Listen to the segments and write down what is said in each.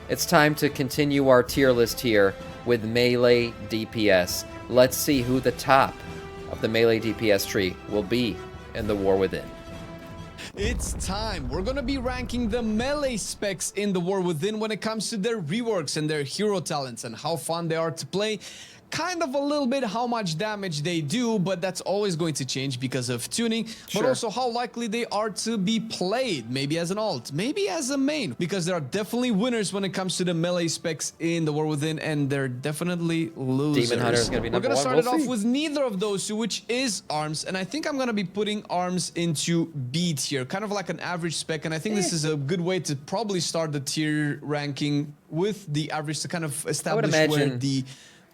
It's time to continue our tier list here with melee DPS. Let's see who the top of the melee DPS tree will be in the War Within. It's time. We're gonna be ranking the melee specs in the War Within when it comes to their reworks and their hero talents and how fun they are to play. Kind of a little bit how much damage they do, but that's always going to change because of tuning, but also how likely they are to be played, maybe as an alt, maybe as a main, because there are definitely winners when it comes to the melee specs in the War Within, and they're definitely losers. Demon Hunter is going to be number one. We're going to start it off with neither of those two, which is arms, and I think I'm going to be putting arms into B tier, kind of like an average spec, and I think this is a good way to probably start the tier ranking with the average to kind of establish where the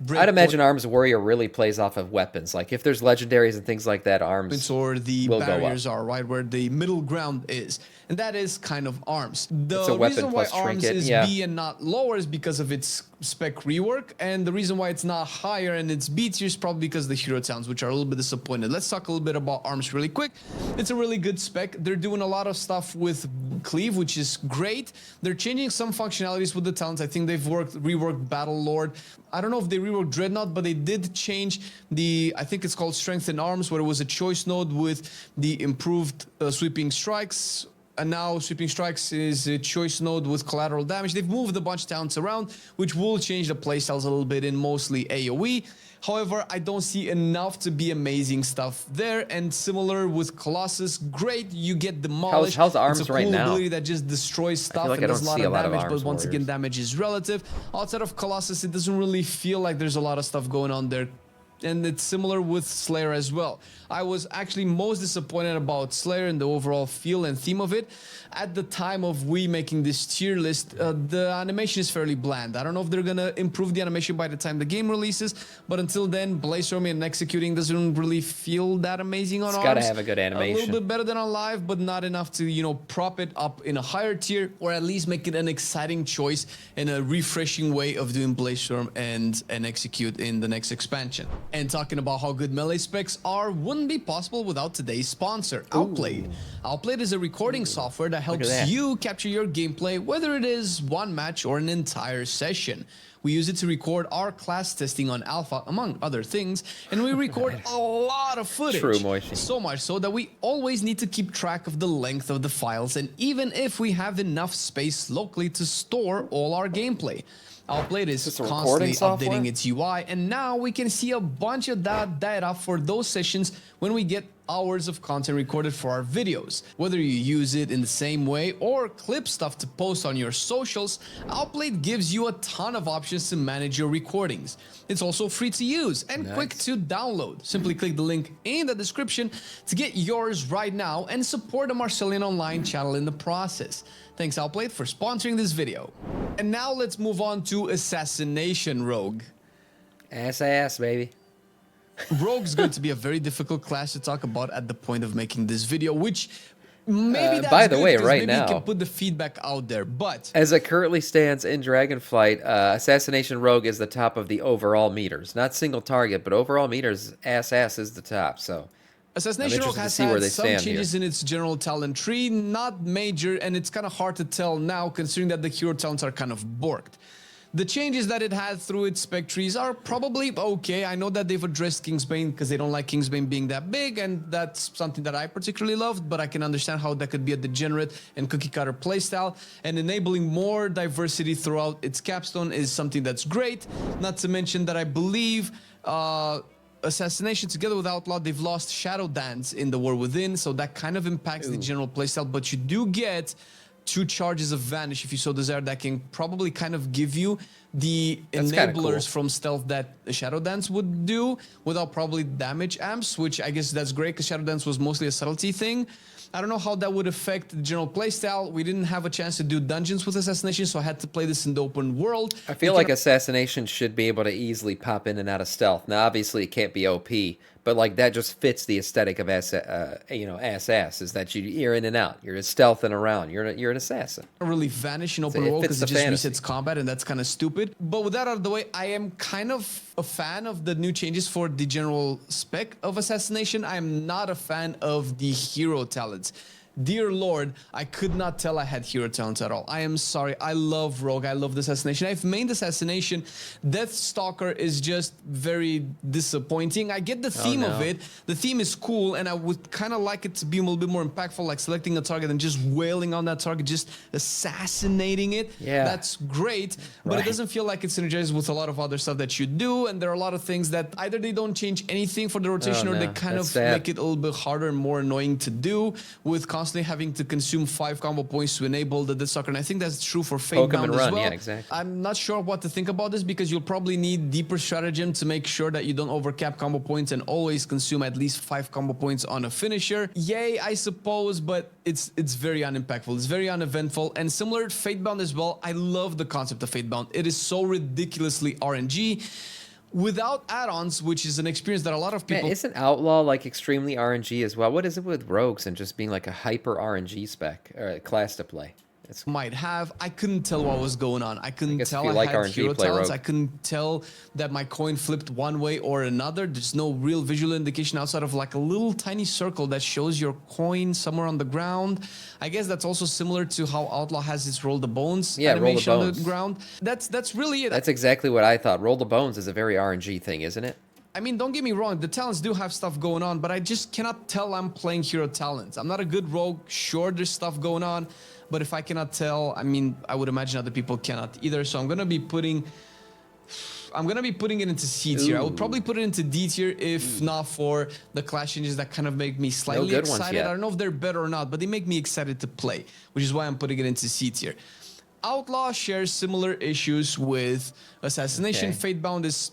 I'd imagine Arms Warrior really plays off of weapons. Like, if there's legendaries and things like that, Arms or the will barriers go up. are, right? Where the middle ground is. And that is kind of Arms. The weapon reason why plus Arms trinket, is B and not lower is because of its spec rework. And the reason why it's not higher and it's B tier is probably because of the hero talents, which are a little bit disappointed. Let's talk a little bit about Arms really quick. It's a really good spec. They're doing a lot of stuff with Cleave, which is great. They're changing some functionalities with the talents. I think they've reworked Battle Lord. I don't know if they reworked Dreadnought, but they did change the, I think it's called Strength in Arms, where it was a choice node with the improved sweeping strikes. And now Sweeping Strikes is a choice node with collateral damage. They've moved a bunch of talents around, which will change the playstyles a little bit in mostly AoE. However, I don't see enough to be amazing stuff there. And similar with Colossus, great, you get demolished. How's Arms it's a cool right now? ability that just destroys stuff like and does a lot of damage, but Arms once again, Warriors. damage is relative. Outside of Colossus, it doesn't really feel like there's a lot of stuff going on there. And it's similar with Slayer as well. I was actually most disappointed about Slayer and the overall feel and theme of it. At the time of we making this tier list, the animation is fairly bland. I don't know if they're gonna improve the animation by the time the game releases, but until then, blaze storming and executing doesn't really feel that amazing on Arms. It's gotta have a good animation. A little bit better than on Live, but not enough to, you know, prop it up in a higher tier, or at least make it an exciting choice and a refreshing way of doing blaze storm and execute in the next expansion. And talking about how good melee specs are wouldn't be possible without today's sponsor, Outplayed. Outplayed is a recording software that helps you capture your gameplay, whether it is one match or an entire session. We use it to record our class testing on Alpha, among other things, and we record a lot of footage. True, Moishi. So much so that we always need to keep track of the length of the files, and even if we have enough space locally to store all our gameplay. Outplayed is constantly updating its UI, and now we can see a bunch of that data for those sessions when we get hours of content recorded for our videos. Whether you use it in the same way or clip stuff to post on your socials, Outplayed gives you a ton of options to manage your recordings. It's also free to use and quick to download. Simply click the link in the description to get yours right now and support the Marcellian Online channel in the process. Thanks Outplayed for sponsoring this video. And now let's move on to Assassination Rogue. Ass, baby. Rogue's going to be a very difficult class to talk about at the point of making this video, which maybe that's by the good, way, 'cause right maybe now, you can put the feedback out there, but as it currently stands in Dragonflight, Assassination Rogue is the top of the overall meters. Not single target, but overall meters, ass is the top, so... Assassination Rogue has had some changes in its general talent tree, not major, and it's kind of hard to tell now considering that the hero talents are kind of borked. The changes that it had through its spec trees are probably okay. I know that they've addressed Kingsbane because they don't like Kingsbane being that big, and that's something that I particularly loved, but I can understand how that could be a degenerate and cookie-cutter playstyle, and enabling more diversity throughout its capstone is something that's great. Not to mention that I believe Assassination, together with Outlaw, they've lost Shadow Dance in the War Within, so that kind of impacts the general playstyle, but you do get 2 charges of Vanish if you so desire that can probably kind of give you the enablers from stealth that Shadow Dance would do without probably damage amps, which I guess that's great because Shadow Dance was mostly a subtlety thing. I don't know how that would affect the general playstyle. We didn't have a chance to do dungeons with Assassination, so I had to play this in the open world. I feel like Assassination should be able to easily pop in and out of stealth. Now, obviously, it can't be OP, but like that just fits the aesthetic of ass, is that you're in and out. You're stealthing around. You're an assassin. Really vanish in open world because it just resets combat, and that's kind of stupid. But with that out of the way, I am kind of a fan of the new changes for the general spec of Assassination. I am not a fan of the hero talents. Dear Lord, I could not tell I had hero talents at all. I am sorry. I love Rogue. I love the Assassination. I've mained Assassination. Deathstalker is just very disappointing. I get the theme of it. The theme is cool, and I would kind of like it to be a little bit more impactful, like selecting a target and just wailing on that target, just assassinating it. Yeah. That's great, but it doesn't feel like it synergizes with a lot of other stuff that you do, and there are a lot of things that either they don't change anything for the rotation or they kind of make it a little bit harder and more annoying to do, with constantly having to consume 5 combo points to enable the Deathstalker. And I think that's true for Fatebound as well. Yeah, exactly. I'm not sure what to think about this, because you'll probably need deeper stratagem to make sure that you don't overcap combo points and always consume at least 5 combo points on a finisher. Yay, I suppose, but it's very unimpactful. It's very uneventful, and similar to Fatebound as well. I love the concept of Fatebound. It is so ridiculously RNG. Without add-ons, which is an experience that a lot of people... Man, isn't Outlaw like extremely RNG as well? What is it with rogues and just being like a hyper RNG spec or class to play? Might have. I couldn't tell what was going on. I couldn't tell I had RNG, hero talents. Rogue. I couldn't tell that my coin flipped one way or another. There's no real visual indication outside of like a little tiny circle that shows your coin somewhere on the ground. I guess that's also similar to how Outlaw has its roll the bones animation on the ground. That's really it. That's exactly what I thought. Roll the bones is a very RNG thing, isn't it? I mean, don't get me wrong, the talents do have stuff going on, but I just cannot tell I'm playing hero talents. I'm not a good rogue. Sure, there's stuff going on, but if I cannot tell, I mean, I would imagine other people cannot either. So I'm gonna be putting it into C tier. I would probably put it into D tier if not for the class changes that kind of make me slightly excited. I don't know if they're better or not, but they make me excited to play, which is why I'm putting it into C tier. Outlaw shares similar issues with Assassination. Fatebound is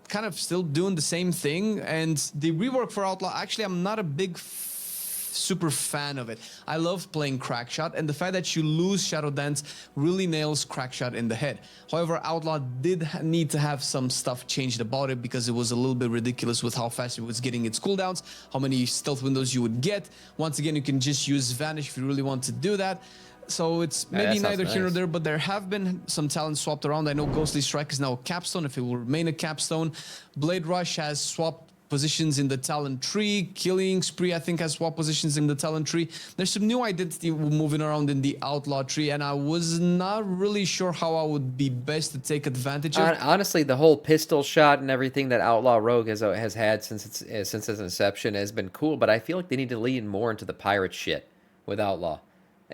kind of still doing the same thing, and the rework for Outlaw, actually I'm not a big super fan of it. I love playing Crackshot, and the fact that you lose Shadow Dance really nails Crackshot in the head. However, Outlaw did need to have some stuff changed about it, because it was a little bit ridiculous with how fast it was getting its cooldowns, how many stealth windows you would get. Once again, you can just use Vanish if you really want to do that. So it's maybe neither here nor there, but there have been some talents swapped around. I know Ghostly Strike is now a capstone, if it will remain a capstone. Blade Rush has swapped positions in the talent tree. Killing Spree, I think, has swapped positions in the talent tree. There's some new identity moving around in the Outlaw tree, and I was not really sure how I would be best to take advantage of. Honestly, the whole pistol shot and everything that Outlaw Rogue has had since its inception has been cool, but I feel like they need to lean more into the pirate shit with Outlaw.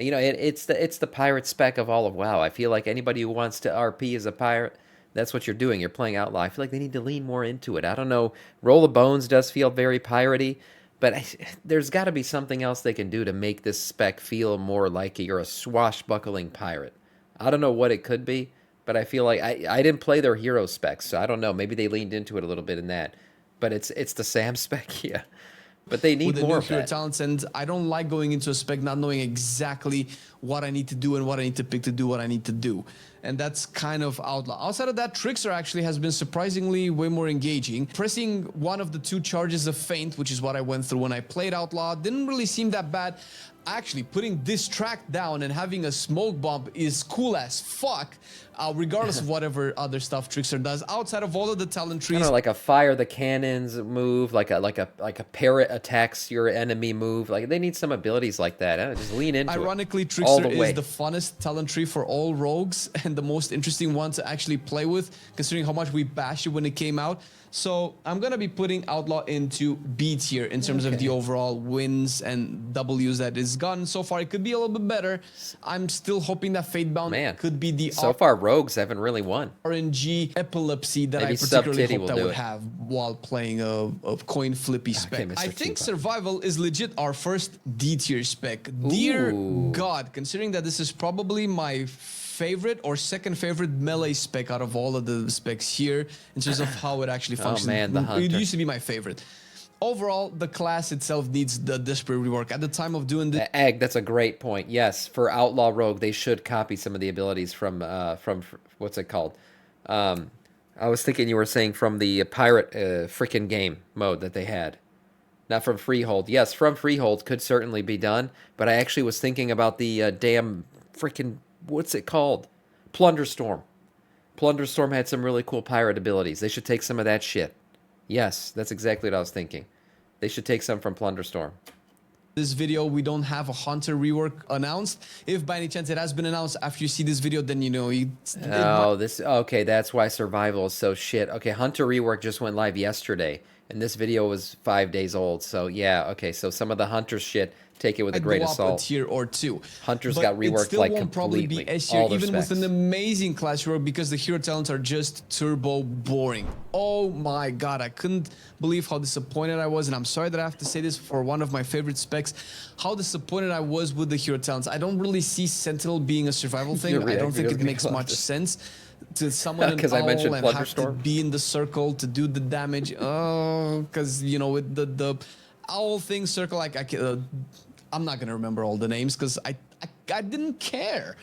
You know, it's the pirate spec of all of WoW. I feel like anybody who wants to RP as a pirate, that's what you're doing. You're playing Outlaw. I feel like they need to lean more into it. I don't know. Roll of Bones does feel very piratey, but there's got to be something else they can do to make this spec feel more like you're a swashbuckling pirate. I don't know what it could be, but I feel like I didn't play their hero specs, so I don't know. Maybe they leaned into it a little bit in that, but it's the Sam spec, yeah. But they need more of that. Talents, and I don't like going into a spec not knowing exactly what I need to do and what I need to pick to do what I need to do. And that's kind of Outlaw. Outside of that, Trickster actually has been surprisingly way more engaging. Pressing one of the 2 charges of Feint, which is what I went through when I played Outlaw, didn't really seem that bad. Actually, putting Distract down and having a smoke bomb is cool as fuck, regardless of whatever other stuff Trickster does. Outside of all of the talent trees, kind of like a fire the cannons move, like a parrot attacks your enemy move. Like they need some abilities like that. Just lean into it. Ironically, Trickster is the funnest talent tree for all rogues and the most interesting one to actually play with, considering how much we bashed it when it came out. So I'm gonna be putting Outlaw into B tier in terms of the overall wins and W's that is gotten so far. It could be a little bit better. I'm still hoping that Fatebound could be the so far rogues haven't really won. RNG epilepsy that I particularly hoped I would have while playing a coin flippy spec. I think Survival is legit our first D tier spec. Dear God, considering that this is probably my favorite or second favorite melee spec out of all of the specs here in terms of how it actually functions. Oh man, the Hunter. It used to be my favorite. Overall, the class itself needs the desperate rework. At the time of doing the Egg, that's a great point. Yes, for Outlaw Rogue, they should copy some of the abilities from what's it called? I was thinking you were saying from the pirate frickin' game mode that they had. Not from Freehold. Yes, from Freehold could certainly be done, but I actually was thinking about the damn frickin' what's it called? Plunderstorm. Plunderstorm had some really cool pirate abilities. They should take some of that shit. Yes, that's exactly what I was thinking. They should take some from Plunderstorm. this video, we don't have a Hunter rework announced. If by any chance it has been announced after you see this video, then you know okay, that's why survival is so shit. Okay, Hunter rework just went live yesterday, and this video was 5 days old. So yeah, okay, so some of the Hunter shit, take it with a great assault. A tier or two. Hunters got reworked like completely. Probably be S tier, even with an amazing class hero, because the hero talents are just turbo boring. Oh my god, I couldn't believe how disappointed I was, and I'm sorry that I have to say this for one of my favorite specs, how disappointed I was with the hero talents. I don't really see Sentinel being a survival thing. I don't think it makes much sense to summon an owl and have to be in the circle to do the damage. Oh, because, you know, with the owl thing circle, like I'm not gonna remember all the names because I didn't care.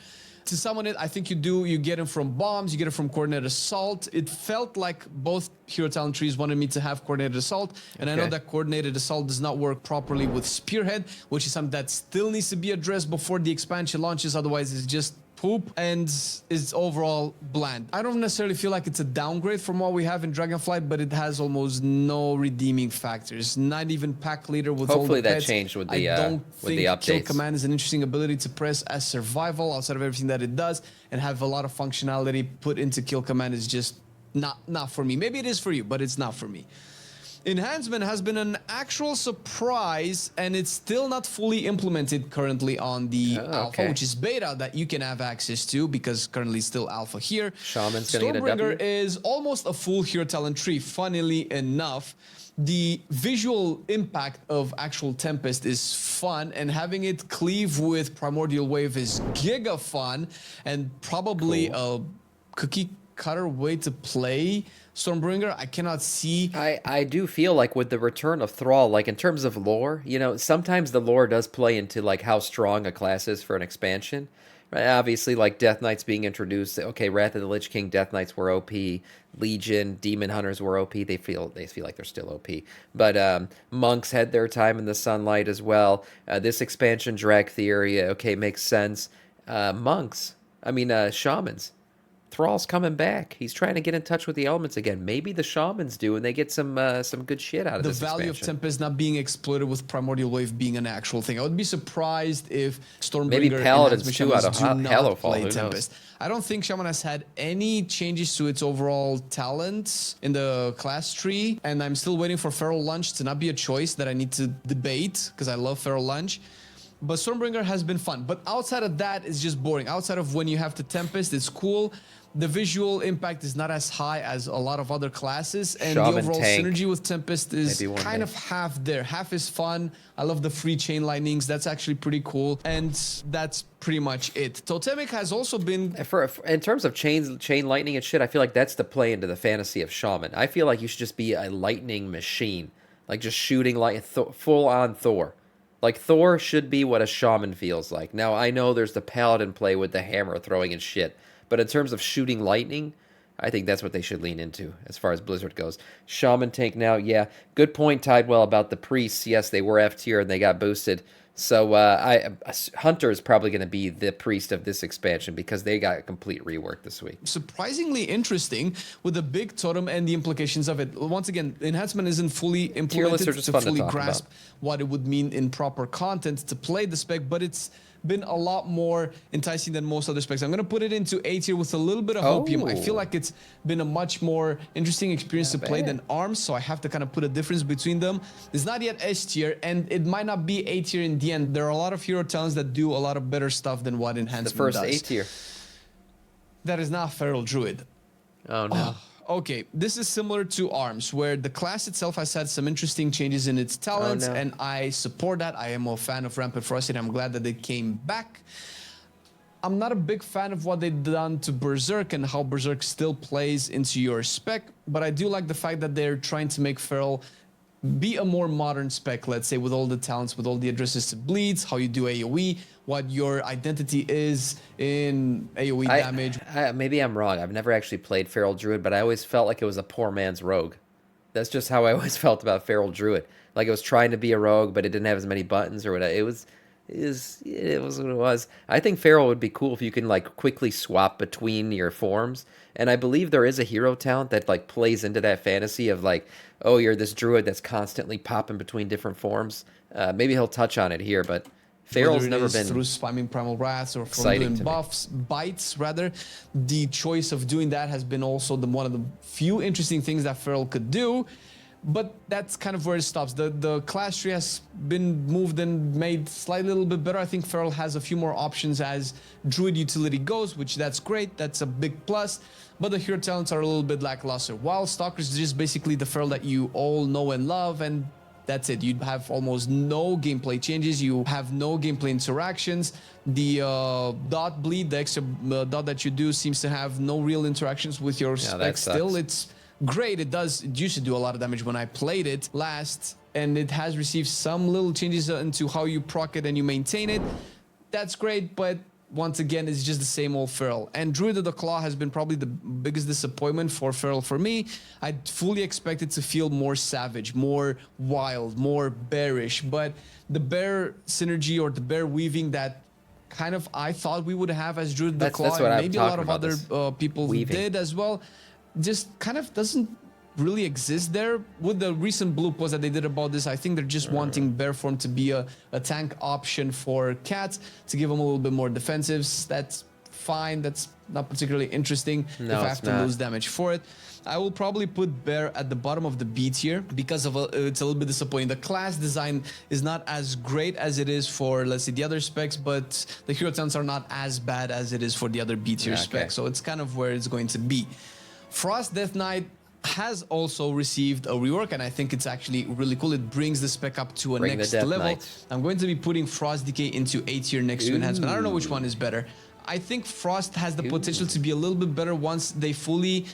To summon it, I think you get it from bombs, you get it from coordinated assault. It felt like both hero talent trees wanted me to have coordinated assault, and I know that coordinated assault does not work properly with spearhead, which is something that still needs to be addressed before the expansion launches, otherwise it's just poop and is overall bland. I don't necessarily feel like it's a downgrade from what we have in Dragonflight, but it has almost no redeeming factors. Not even pack leader with hopefully all the that pets. changed with the I don't think updates. Kill Command is an interesting ability to press as survival outside of everything that it does, and have a lot of functionality put into Kill Command is just not for me. Maybe it is for you, but it's not for me. Enhancement has been an actual surprise, and it's still not fully implemented currently on the alpha, which is beta that you can have access to because currently it's still alpha here. Shaman's gonna get a W. Stormbringer is almost a full hero talent tree, funnily enough. The visual impact of actual Tempest is fun, and having it cleave with Primordial Wave is giga fun, and probably a cookie cutter way to play Stormbringer. I cannot see. I do feel like with the return of Thrall, like in terms of lore, you know, sometimes the lore does play into like how strong a class is for an expansion. Right? Obviously, like Death Knights being introduced. Okay, Wrath of the Lich King, Death Knights were OP. Legion, Demon Hunters were OP. They feel like they're still OP. But monks had their time in the sunlight as well. This expansion, Drag Theory, okay, makes sense. Shamans. Thrall's coming back. He's trying to get in touch with the elements again. Maybe the shamans do, and they get some good shit out of this expansion. The value of Tempest not being exploited with Primordial Wave being an actual thing. I would be surprised if Stormbringer maybe Paladins too out of Hallowfall. Who knows? I don't think Shaman has had any changes to its overall talents in the class tree, and I'm still waiting for Feral Lunch to not be a choice that I need to debate because I love Feral Lunch. But Stormbringer has been fun. But outside of that, it's just boring. Outside of when you have the Tempest, it's cool. The visual impact is not as high as a lot of other classes, and Shaman the overall tank. Synergy with Tempest is kind of half there. Half is fun. I love the free chain lightnings. That's actually pretty cool, and that's pretty much it. Totemic has also been in terms of chain lightning and shit. I feel like that's the play into the fantasy of Shaman. I feel like you should just be a lightning machine, like just shooting like full on Thor. Like Thor should be what a Shaman feels like. Now I know there's the Paladin play with the hammer throwing and shit. But in terms of shooting lightning, I think that's what they should lean into as far as Blizzard goes. Shaman tank now, yeah. Good point, Tidewell, about the priests. Yes, they were F tier and they got boosted. So Hunter is probably going to be the priest of this expansion because they got a complete rework this week. Surprisingly interesting with the big totem and the implications of it. Once again, enhancement isn't fully implemented to fully grasp what it would mean in proper content to play the spec, but it's been a lot more enticing than most other specs. I'm going to put it into A tier with a little bit of hopium. I feel like it's been a much more interesting experience to play than ARMS, so I have to kind of put a difference between them. It's not yet S tier, and it might not be A tier in the end. There are a lot of hero talents that do a lot of better stuff than what Enhancement does. The first A tier. That is not Feral Druid. Oh, no. Okay, this is similar to ARMS, where the class itself has had some interesting changes in its talents, and I support that. I am a fan of Rampant Ferocity, and I'm glad that they came back. I'm not a big fan of what they've done to Berserk and how Berserk still plays into your spec, but I do like the fact that they're trying to make Feral be a more modern spec, let's say, with all the talents, with all the addresses to bleeds, how you do AoE, what your identity is in AoE damage. Maybe I'm wrong. I've never actually played Feral Druid, but I always felt like it was a poor man's rogue. That's just how I always felt about Feral Druid. Like it was trying to be a rogue, but it didn't have as many buttons or whatever. It was what it was. I think Feral would be cool if you can like quickly swap between your forms. And I believe there is a hero talent that like plays into that fantasy of like, oh, you're this druid that's constantly popping between different forms. Maybe he'll touch on it here, but Feral's never been through spamming Primal Wraths or from doing bites rather. The choice of doing that has been also one of the few interesting things that Feral could do. But that's kind of where it stops. The class tree has been moved and made slightly a little bit better. I think Feral has a few more options as Druid utility goes, which that's great. That's a big plus. But the hero talents are a little bit lackluster. While Stalker's is just basically the Feral that you all know and love, and that's it. You have almost no gameplay changes. You have no gameplay interactions. The dot bleed, the extra dot that you do, seems to have no real interactions with your spec still. It's great. It used to do a lot of damage when I played it last, and it has received some little changes into how you proc it and you maintain it. That's great, but once again, it's just the same old Feral. And Druid of the Claw has been probably the biggest disappointment for Feral for me. I fully expected to feel more savage, more wild, more bearish, but the bear synergy or the bear weaving that kind of I thought we would have as Druid of the Claw, and maybe a lot of other people did as well, just kind of doesn't really exist there. With the recent blue post that they did about this, I think they're just wanting bear form to be a tank option for cats, to give them a little bit more defensives. That's fine. That's not particularly interesting if I have to lose damage for it. I will probably put bear at the bottom of the B tier because of it's a little bit disappointing. The class design is not as great as it is for, let's say, the other specs, but the hero talents are not as bad as it is for the other B tier specs. So it's kind of where it's going to be. Frost Death Knight has also received a rework, and I think it's actually really cool. It brings the spec up to a next level. I'm going to be putting Frost Decay into A tier next to Enhancement. I don't know which one is better. I think Frost has the potential to be a little bit better once they fully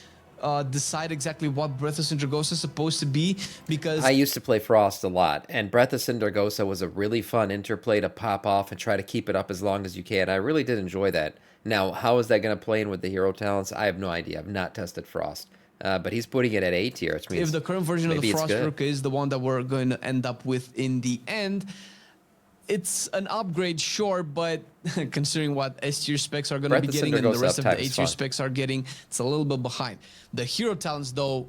decide exactly what Breath of Sindragosa is supposed to be, because I used to play Frost a lot, and Breath of Sindragosa was a really fun interplay to pop off and try to keep it up as long as you can. I really did enjoy that. Now, how is that going to play in with the hero talents? I have no idea. I've not tested Frost. But he's putting it at A tier. Which means if the current version of the Frost Rook is the one that we're going to end up with in the end, it's an upgrade, sure, but considering what S tier specs are going to be getting and the rest of the A tier specs are getting, it's a little bit behind. The hero talents, though,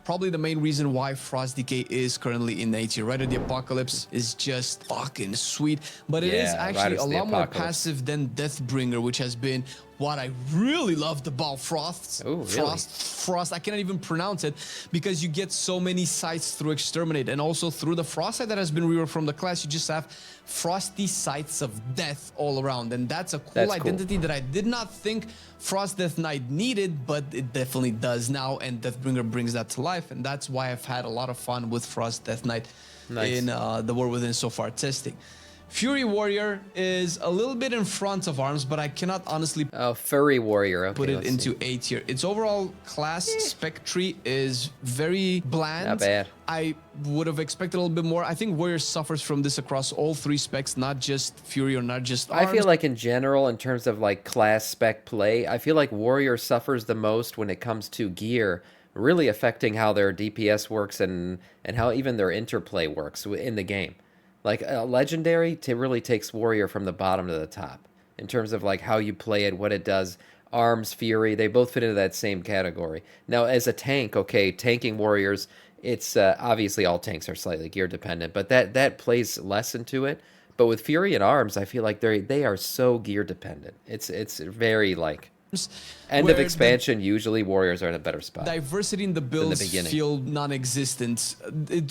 probably the main reason why Frost Decay is currently in A tier. Rider the Apocalypse is just fucking sweet, but it is actually a lot more passive than Deathbringer, which has been what I really loved about Frost. Oh, really? Frost, I cannot even pronounce it, because you get so many sights through Exterminate, and also through the Frost sight that has been reworked from the class, you just have frosty sights of death all around, and that's a cool identity that I did not think Frost Death Knight needed, but it definitely does now, and Deathbringer brings that to life, and that's why I've had a lot of fun with Frost Death Knight in the War Within so far testing. Fury Warrior is a little bit in front of Arms, but I cannot honestly Furry Warrior. Okay, put it into A tier. Its overall class spec tree is very bland. Not bad. I would have expected a little bit more. I think Warrior suffers from this across all three specs, not just Fury or not just Arms. I feel like in general, in terms of like class spec play, I feel like Warrior suffers the most when it comes to gear, really affecting how their DPS works and how even their interplay works in the game. Like, Legendary really takes Warrior from the bottom to the top in terms of, like, how you play it, what it does. Arms, Fury, they both fit into that same category. Now, as a tank, okay, tanking Warriors, it's obviously all tanks are slightly gear dependent, but that plays less into it. But with Fury and Arms, I feel like they are so gear dependent. It's very, like... End of expansion, usually Warriors are in a better spot. Diversity in the builds feel non-existent.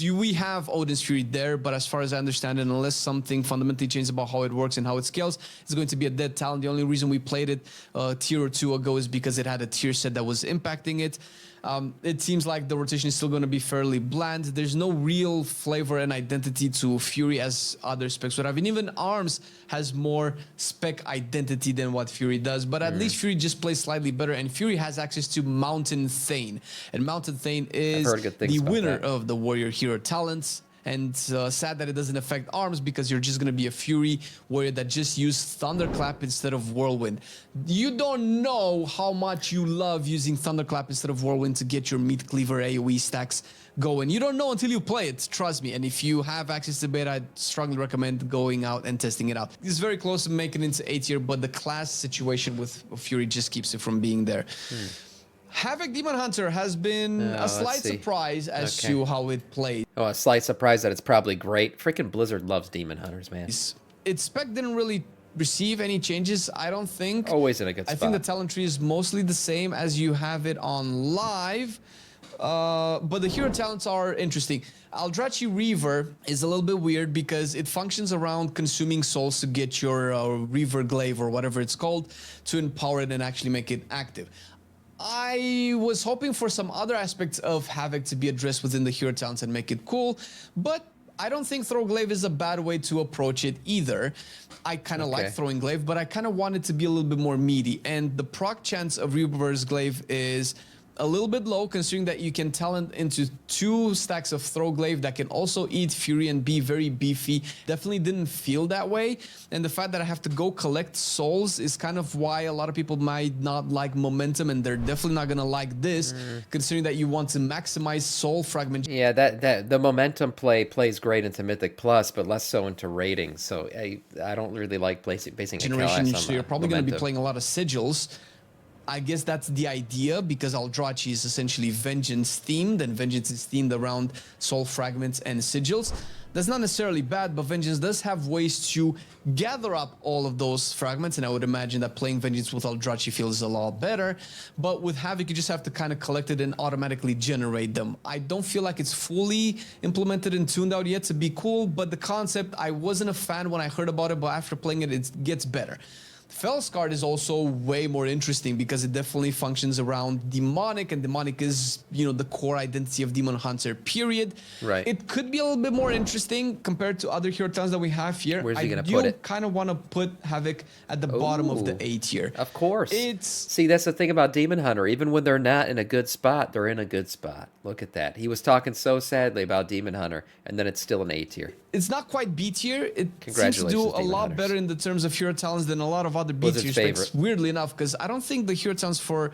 We have Odin's Fury there, but as far as I understand it, unless something fundamentally changes about how it works and how it scales, it's going to be a dead talent. The only reason we played it a tier or two ago is because it had a tier set that was impacting it. It seems like the rotation is still going to be fairly bland. There's no real flavor and identity to Fury as other specs would have. And even Arms has more spec identity than what Fury does. But at least Fury just plays slightly better. And Fury has access to Mountain Thane. And Mountain Thane is the winner of the Warrior Hero talents. And sad that it doesn't affect Arms, because you're just going to be a Fury Warrior that just used Thunderclap instead of Whirlwind. You don't know how much you love using Thunderclap instead of Whirlwind to get your Meat Cleaver AoE stacks going. You don't know until you play it, trust me. And if you have access to beta, I'd strongly recommend going out and testing it out. It's very close to making it into A tier, but the class situation with Fury just keeps it from being there. Havoc Demon Hunter has been a slight surprise as to how it played. Oh, a slight surprise that it's probably great. Freaking Blizzard loves Demon Hunters, man. Its spec didn't really receive any changes, I don't think. Always in a good spot. I think the talent tree is mostly the same as you have it on live. But the hero talents are interesting. Eldrazi Reaver is a little bit weird because it functions around consuming souls to get your Reaver Glaive or whatever it's called to empower it and actually make it active. I was hoping for some other aspects of Havoc to be addressed within the hero talents and make it cool, but I don't think Throw Glaive is a bad way to approach it either. I kind of like throwing Glaive, but I kind of want it to be a little bit more meaty, and the proc chance of Reaver's Glaive is a little bit low, considering that you can talent into 2 stacks of Throw Glaive that can also eat Fury and be very beefy. Definitely didn't feel that way. And the fact that I have to go collect souls is kind of why a lot of people might not like Momentum, and they're definitely not going to like this, considering that you want to maximize soul fragment. Yeah, that the Momentum plays great into Mythic Plus, but less so into ratings. So I don't really like basing Generation, so you're probably going to be playing a lot of Sigils. I guess that's the idea, because Eldrazi is essentially Vengeance themed, and Vengeance is themed around soul fragments and sigils. That's not necessarily bad, but Vengeance does have ways to gather up all of those fragments, and I would imagine that playing Vengeance with Eldrazi feels a lot better. But with Havoc, you just have to kind of collect it and automatically generate them. I don't feel like it's fully implemented and tuned out yet to be cool, but the concept, I wasn't a fan when I heard about it, but after playing it, it gets better. Fellscard is also way more interesting because it definitely functions around demonic, and demonic is, you know, the core identity of Demon Hunter, period. Right. It could be a little bit more interesting compared to other hero talents that we have here. Where's he gonna put it? I do kind of want to put Havoc at the bottom of the A tier. Of course. It's... See, that's the thing about Demon Hunter. Even when they're not in a good spot, they're in a good spot. Look at that. He was talking so sadly about Demon Hunter, and then it's still an A tier. It's not quite B tier. It seems to do a lot better in the terms of hero talents than a lot of other B tier specs, weirdly enough, because I don't think the hero talents for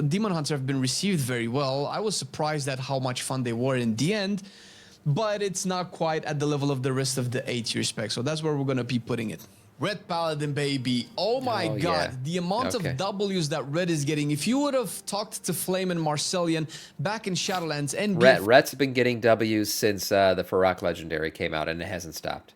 Demon Hunter have been received very well. I was surprised at how much fun they were in the end, but it's not quite at the level of the rest of the A tier specs, so that's where we're going to be putting it. Red Paladin, baby. Oh my god. Yeah. The amount of W's that Red is getting. If you would have talked to Flame and Marcellian back in Shadowlands and... Red's been getting W's since the Farrak Legendary came out, and it hasn't stopped.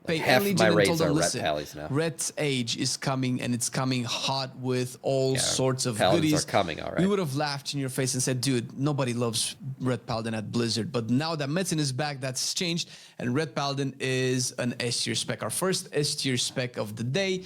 Like half my raids are Ret Pallies now. Red's Age is coming, and it's coming hot with all sorts of Paladins goodies. Are coming, all right. We would have laughed in your face and said, dude, nobody loves Red Paladin at Blizzard. But now that Metzin is back, that's changed, and Red Paladin is an S-tier spec. Our first S-tier spec of the day.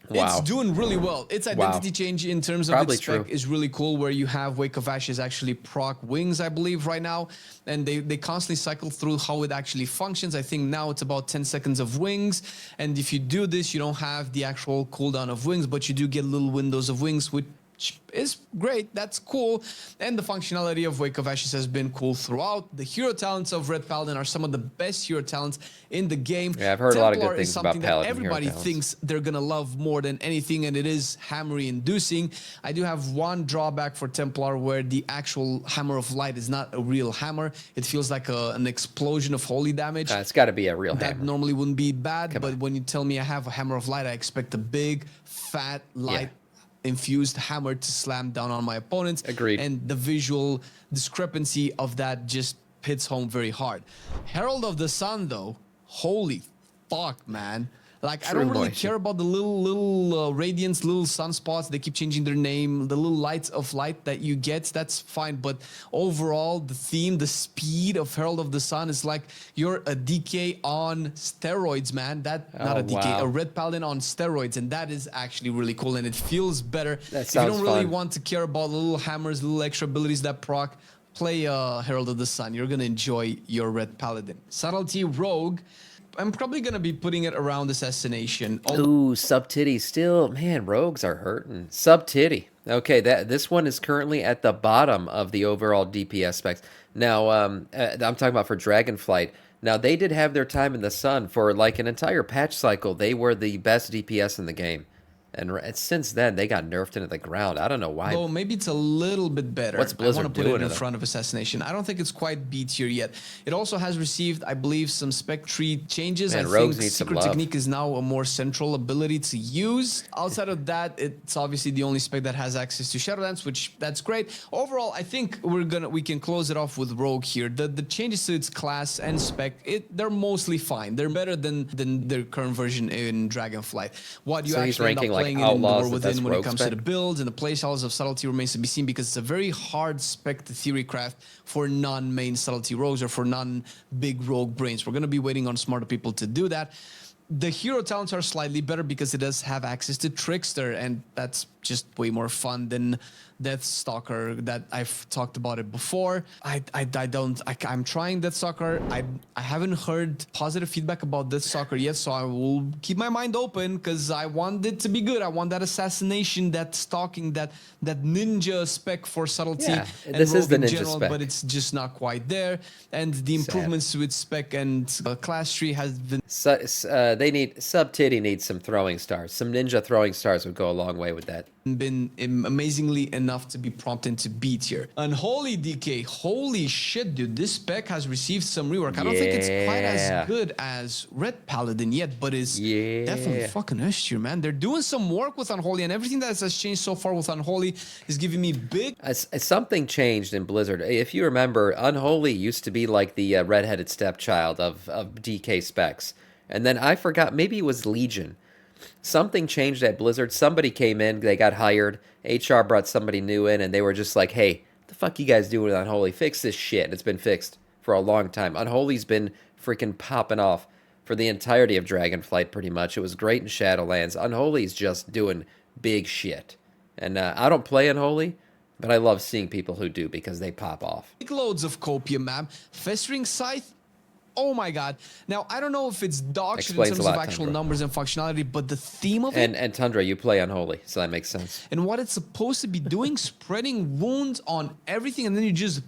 Wow. It's doing really well. Its identity change in terms of its spec is really cool, where you have Wake of Ashes actually proc wings, I believe, right now. And they constantly cycle through how it actually functions. I think now it's about 10 seconds of wings. And if you do this, you don't have the actual cooldown of wings, but you do get little windows of wings, which is great. That's cool. And the functionality of Wake of Ashes has been cool throughout. The hero talents of Red Paladin are some of the best hero talents in the game. Yeah, I've heard a lot of good things about Paladin. Everybody thinks they're gonna love more than anything, and it is hammery inducing. I do have one drawback for Templar, where the actual Hammer of Light is not a real hammer. It feels like an explosion of holy damage. It's got to be a real hammer. That normally wouldn't be bad, but when you tell me I have a Hammer of Light, I expect a big, fat, light infused hammer to slam down on my opponents. Agreed. And the visual discrepancy of that just hits home very hard. Herald of the Sun, though, holy fuck, man. Like, I don't really care about the little radiance, little sunspots. They keep changing their name. The little lights of light that you get, that's fine. But overall, the theme, the speed of Herald of the Sun is like you're a DK on steroids, man. Not a DK, a Red Paladin on steroids. And that is actually really cool. And it feels better. If you don't really want to care about the little hammers, little extra abilities that proc, play Herald of the Sun. You're going to enjoy your Red Paladin. Subtlety Rogue. I'm probably going to be putting it around Assassination. Ooh, Subtlety still. Man, rogues are hurting. Subtlety. Okay, this one is currently at the bottom of the overall DPS specs. Now, I'm talking about for Dragonflight. Now, they did have their time in the sun for like an entire patch cycle. They were the best DPS in the game. And since then, they got nerfed into the ground. I don't know why. Oh, maybe it's a little bit better. What's Blizzard I want to put doing it in front of Assassination. I don't think it's quite B tier yet. It also has received, I believe, some spec tree changes. Man, I Rogues think need some Secret love. Technique is now a more central ability to use. Outside of that, it's obviously the only spec that has access to Shadowlands, which that's great. Overall, I think we can close it off with Rogue here. The changes to its class and spec, they're mostly fine. They're better than their current version in Dragonflight. What you So he's actually end up ranking, like, playing in Outlaws or the best within when it Rogue comes spec? to the builds and the playstyles of Subtlety remains to be seen, because it's a very hard spec to theory craft for non-main Subtlety rogues or for non-big rogue brains. We're going to be waiting on smarter people to do that. The hero talents are slightly better because it does have access to Trickster, and that's just way more fun than Deathstalker that I've talked about it before. I'm trying Deathstalker. I haven't heard positive feedback about Deathstalker yet, so I will keep my mind open because I want it to be good. I want that assassination, that stalking, that ninja spec for subtlety. Yeah, and this is rogue the in ninja general, spec. but it's just not quite there. And the improvements to its spec and class tree has been Subtity needs some throwing stars. Some ninja throwing stars would go a long way with that. amazingly enough to be prompted to B tier. Unholy DK, holy shit, dude, this spec has received some rework. I don't think it's quite as good as Red Paladin yet, but is definitely fucking S tier, man. They're doing some work with Unholy, and everything that has changed so far with Unholy is giving me big... Something changed in Blizzard. If you remember, Unholy used to be like the redheaded stepchild of DK specs. And then I forgot, maybe it was Legion. Something changed at Blizzard. Somebody came in, they got hired. HR brought somebody new in, and they were just like, hey, what the fuck you guys doing with Unholy? Fix this shit. And it's been fixed for a long time. Unholy's been freaking popping off for the entirety of Dragonflight, pretty much. It was great in Shadowlands. Unholy's just doing big shit. And I don't play Unholy, but I love seeing people who do because they pop off. Big loads of copium, man. Festering Scythe, oh my god. Now, I don't know if it's dog shit in terms of actual numbers and functionality, but the theme of it... And Tundra, you play Unholy, so that makes sense. And what it's supposed to be doing, spreading wounds on everything, and then you just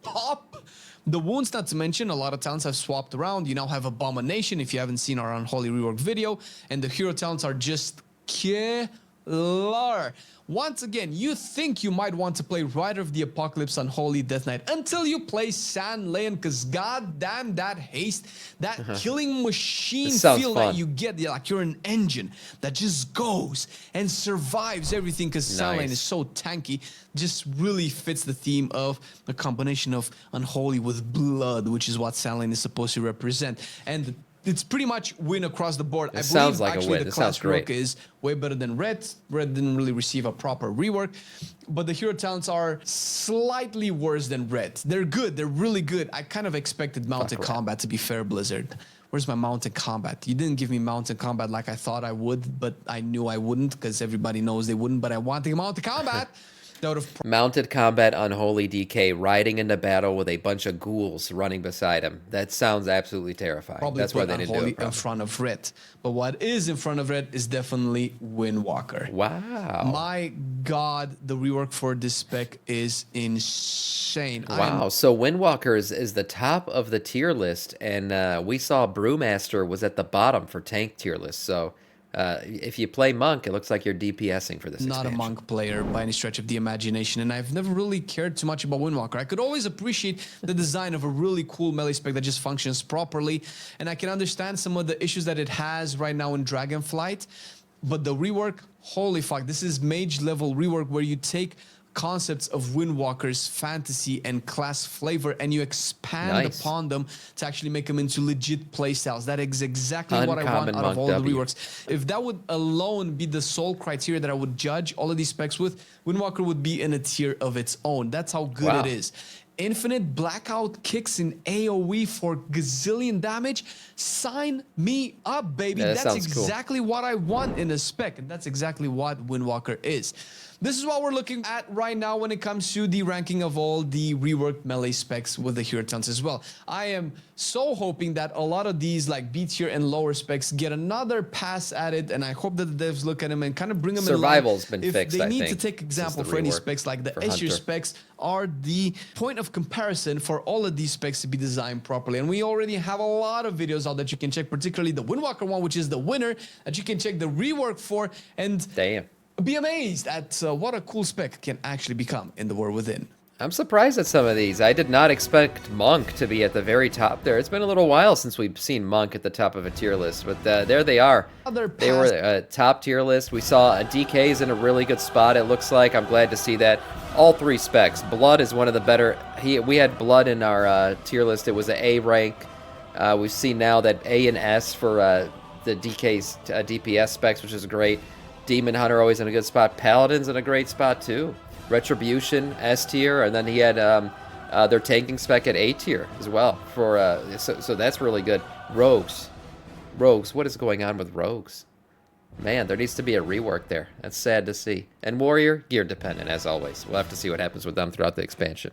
pop the wounds. Not to mention, a lot of talents have swapped around. You now have Abomination, if you haven't seen our Unholy rework video, and the hero talents are just killer. Once again, you think you might want to play Rider of the Apocalypse Unholy Death Knight until you play Sand Leon, because goddamn that haste, that killing machine feel that you get, like you're an engine that just goes and survives everything, because Sand Leon is so tanky, just really fits the theme of a combination of Unholy with blood, which is what Sand Leon is supposed to represent. And it's pretty much win across the board. I believe actually the class rework is way better than Red. Red didn't really receive a proper rework, but the hero talents are slightly worse than Red. They're good. They're really good. I kind of expected mounted combat, to be fair, Blizzard. Where's my mounted combat? You didn't give me mounted combat like I thought I would, but I knew I wouldn't because everybody knows they wouldn't, but I want the mounted combat. Mounted combat Unholy DK riding into battle with a bunch of ghouls running beside him. That sounds absolutely terrifying. Probably that's why they didn't do it in front of Red. But what is in front of Red is definitely Windwalker. Wow. My god, the rework for this spec is insane. Wow. So Windwalker is the top of the tier list, and we saw Brewmaster was at the bottom for tank tier list. So if you play Monk, it looks like you're DPSing for this expansion. Not a Monk player by any stretch of the imagination, and I've never really cared too much about Windwalker. I could always appreciate the design of a really cool melee spec that just functions properly, and I can understand some of the issues that it has right now in Dragonflight, but the rework, holy fuck, this is mage level rework where you take concepts of Windwalker's fantasy and class flavor and you expand upon them to actually make them into legit playstyles. That is exactly what I want out of all the reworks. If that would alone be the sole criteria that I would judge all of these specs with, Windwalker would be in a tier of its own. That's how good it is. Infinite blackout kicks in AoE for gazillion damage. Sign me up, baby. Yeah, that's exactly what I want in a spec, and that's exactly what Windwalker is. This is what we're looking at right now when it comes to the ranking of all the reworked melee specs with the hero talents as well. I am so hoping that a lot of these like B tier and lower specs get another pass at it, and I hope that the devs look at them and kind of bring them in line. Survival's been fixed, If they need to take example for any specs, like the S tier specs are the point of of comparison for all of these specs to be designed properly. And we already have a lot of videos out that you can check, particularly the Windwalker one, which is the winner, that you can check the rework for and be amazed at what a cool spec can actually become in the War Within. I'm surprised at some of these. I did not expect Monk to be at the very top there. It's been a little while since we've seen Monk at the top of a tier list, but there they are. They were a top tier list. We saw DK's in a really good spot, it looks like. I'm glad to see that. All 3 specs. Blood is one of the better. We had Blood in our tier list. It was an A rank. We've seen now that A and S for the DK's DPS specs, which is great. Demon Hunter always in a good spot. Paladin's in a great spot too. Retribution S tier, and then he had their tanking spec at A tier as well. For so that's really good. Rogues, what is going on with rogues? Man, there needs to be a rework there. That's sad to see. And warrior, gear dependent as always. We'll have to see what happens with them throughout the expansion.